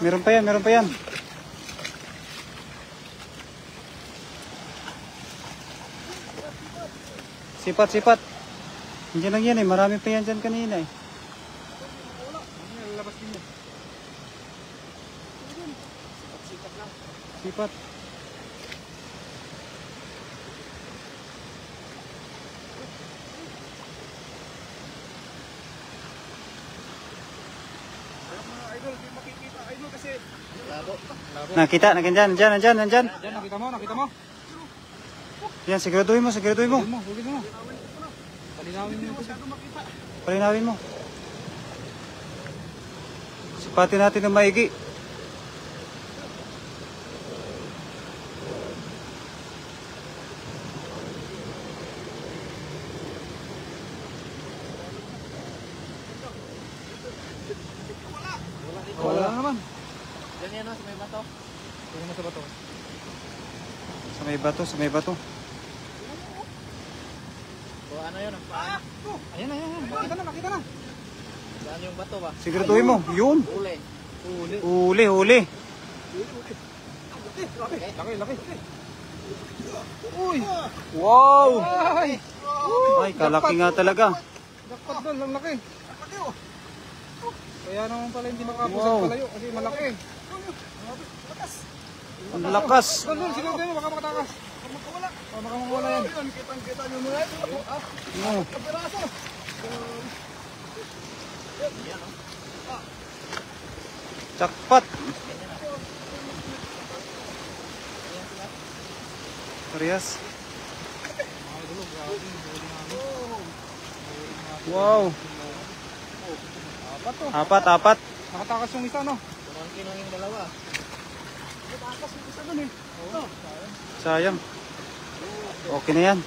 Meron pa yan, meron pa yan. Sipat, sipat. Diyan lang yan eh. Marami pa yan dyan kanina eh. Sipat. Nakita, nandyan. Diyan, nakita mo. Yan, siguraduhin mo. Huwagin mo. Palinawin mo. Sipatin natin ng maigi. Wala naman. Diyan yan, sa may bato. Diyan mo sa bato. Sa may bato. O ano yun? Ayan. Nakita na. Saan yung bato ba? Siguraduhin mo. Yun. Uli. Huli. Laki. Uy! Wow! Ay! Ay, kalaki nga talaga. Dapat doon, ang laki. Kaya naman pala hindi makapos Wow. ang palayo kasi malaki. Ang lakas. Doon, siguro tayo, baka makatakas. Baka makawala yan. Kita nyo mga ito. Oh. Kapiraso. Jackpot. Parehas. Wow. Apat. Nakatakas yung isa, no? Kumangkin lang yung dalawa. Sayang. Okay na yan.